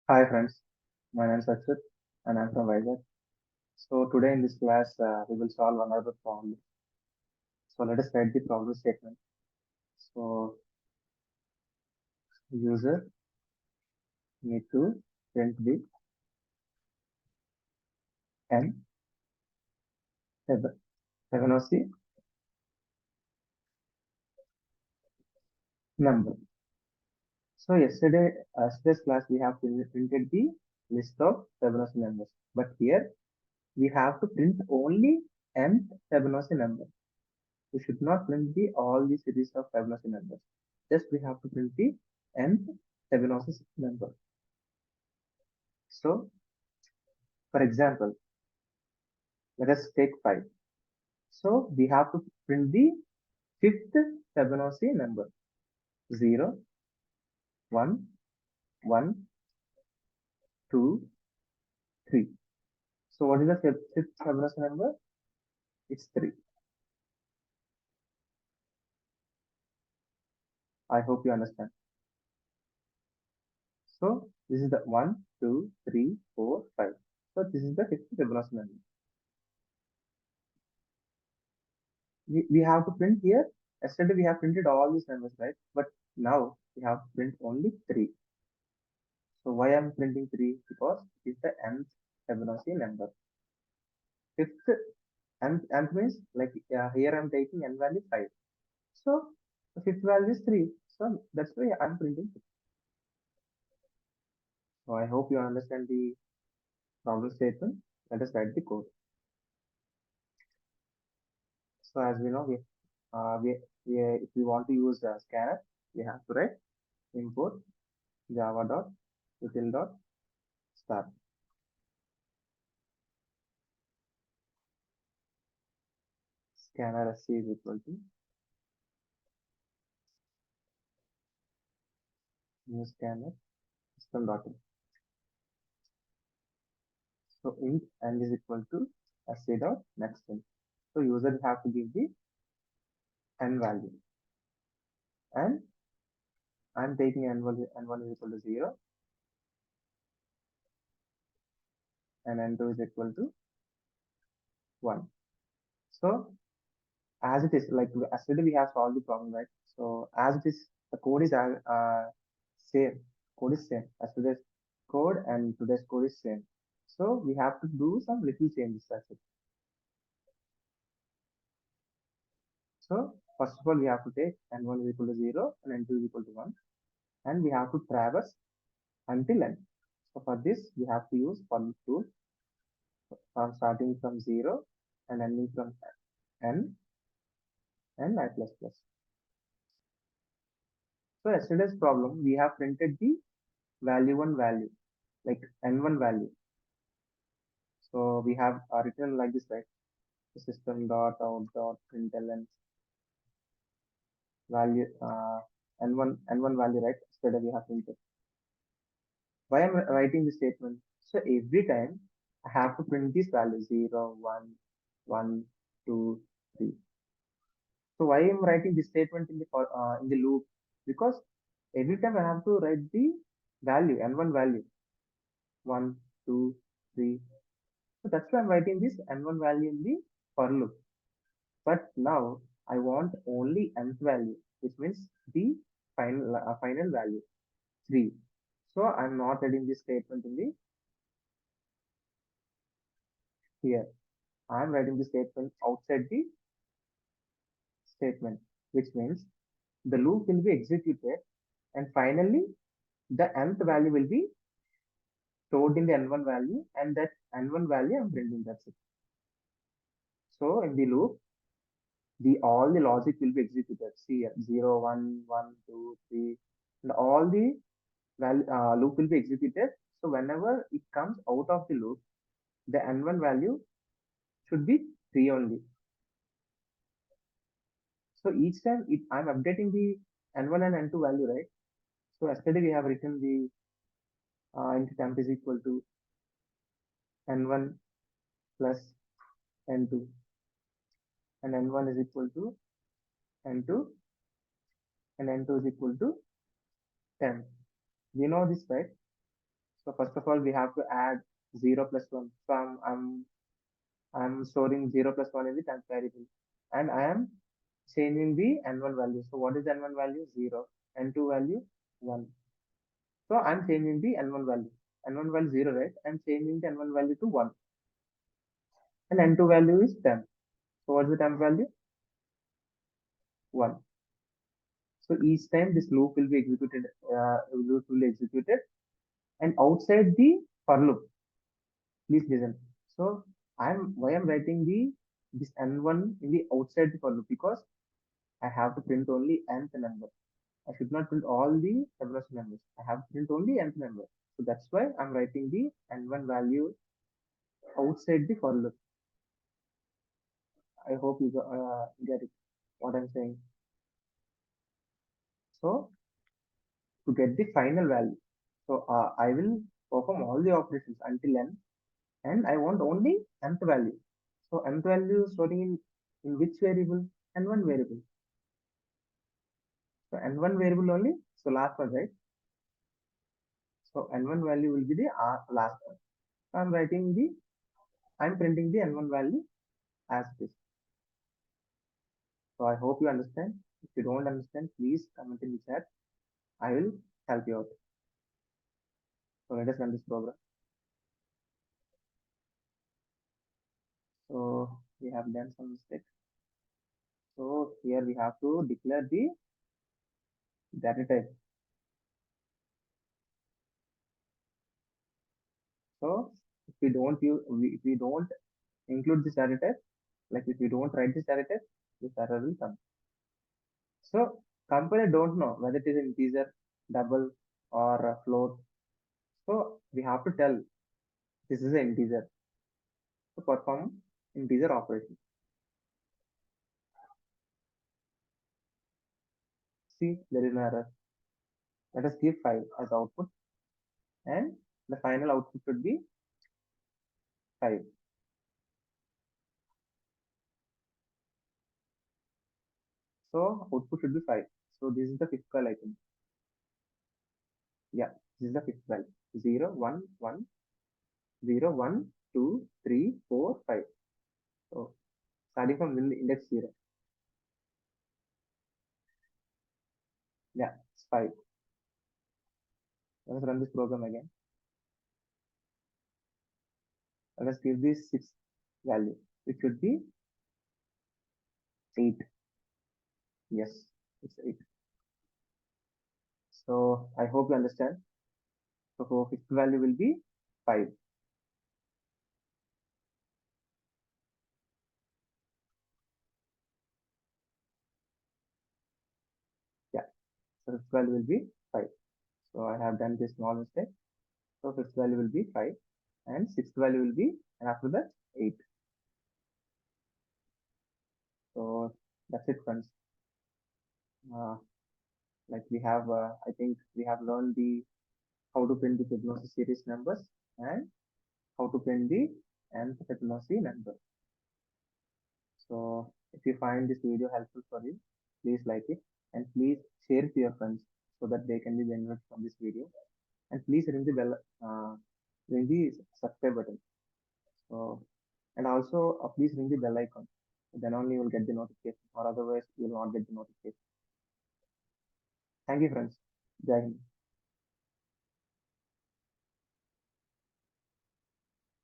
Hi friends, my name is Akshit and I'm from Vizag. So today in this class we will solve another problem. So let us write the problem statement. So user need to print the n Fibonacci number. So yesterday's class we have printed the list of Fibonacci numbers, but here we have to print only nth Fibonacci number. We should not print the all the series of Fibonacci numbers. Just we have to print the nth Fibonacci number. So, for example, let us take 5. So, we have to print the fifth Fibonacci number 0, 1, 1, 2, 3. So, what is the fifth Fibonacci number? It's 3. I hope you understand. So, this is the 1, 2, 3, 4, 5. So, this is the fifth Fibonacci number. We have to print here. Yesterday, we have printed all these numbers, right? But now, we have to print only 3. So why I'm printing 3? Because it's the nth Fibonacci number. Fifth nth means like here I'm taking n value 5. So the fifth value is 3. So that's why I'm printing 3. So I hope you understand the problem statement. Let us write the code. So as we know, uh, we, if we want to use a scanner, we have to write import java.util.start. Scanner sc is equal to new scanner system.in. So int n is equal to sc dot next int. So user have to give the n value, and I'm taking n1 is equal to 0 and n2 is equal to 1. So as it is, like yesterday we have solved the problem, right? So as it is, the code is same. Code is same. Yesterday's code and today's code is same. So we have to do some little changes. That's it. So first of all, we have to take n1 is equal to 0 and n2 is equal to 1, and we have to traverse until n. So for this, we have to use for loop tool starting from 0 and ending from n and I plus plus. So yesterday's problem, we have printed the value one value, like n1 value. So we have written like this, right? System dot out dot println value n1 value, right? Yesterday we have printed. Why am I writing this statement? So every time I have to print this value 0, 1, 1, 2, 3. So why I'm writing this statement in the loop? Because every time I have to write the value n1 value 1, 2, 3. So that's why I'm writing this n1 value in the for loop. But now I want only nth value, which means the final value 3. So I'm not writing this statement in the here. I'm writing the statement outside the statement, which means the loop will be executed and finally the nth value will be stored in the n1 value, and that n1 value I'm printing. That's it. So in the loop, the all the logic will be executed. See here, 0, 1, 1, 2, 3, and all the loop will be executed. So whenever it comes out of the loop, the n1 value should be 3 only. So each time I'm updating the n1 and n2 value, right? So yesterday we have written the int temp is equal to n1 plus n2, and n1 is equal to n2, and n2 is equal to 10. You know this, right? So first of all, we have to add 0 plus 1. So I'm storing 0 plus 1 in the temp variable. And I am changing the n1 value. So what is n1 value? 0. N2 value? 1. So I'm changing the n1 value. N1 value 0, right? I'm changing the n1 value to 1. And n2 value is 10. So what's the temp value? 1. So each time this loop will be executed, loop will be executed. And outside the for loop, please listen. So why I'm writing this n1 in the outside the for loop, because I have to print only nth number. I should not print all the Fibonacci numbers. I have to print only nth number. So that's why I'm writing the n1 value outside the for loop. I hope you get it, what I'm saying. So to get the final value, so I will perform all the operations until n, and I want only nth value. So nth value storing in which variable? N1 variable. So n1 variable only. So last one, right? So n1 value will be the last one. So I'm printing the n1 value as this. So I hope you understand. If you don't understand, please comment in the chat. I will help you out. So let us run this program. So we have done some mistakes. So here we have to declare the data type. So if we don't include this data type, like if you don't write this data type, this error will come. So compiler don't know whether it is an integer, double, or a float. So we have to tell this is an integer to perform integer operation. See, there is no error. Let us give 5 as output, and the final output should be 5. So output should be 5. So this is the fifth val icon. Yeah, this is the fifth value. 0, 1, 1, 0, 1, 2, 3, 4, 5. So starting from index 0. Yeah, it's 5. Let us run this program again. Let us give this 6 value. It should be 8. Yes, it's 8. So I hope you understand. So for fifth value will be 5. Yeah, so fifth value will be 5. So I have done this small mistake. So fifth value will be 5, and sixth value will be, and after that 8. So that's it, friends. Uh, like I think we have learned the how to print the Fibonacci series numbers and how to print the nth Fibonacci number. So if you find this video helpful for you, please like it, and please share it to your friends so that they can be benefited from this video. And please ring the subscribe button. So and also please ring the bell icon. Then only you will get the notification, or otherwise you will not get the notification. Thank you, friends. Jai Hind.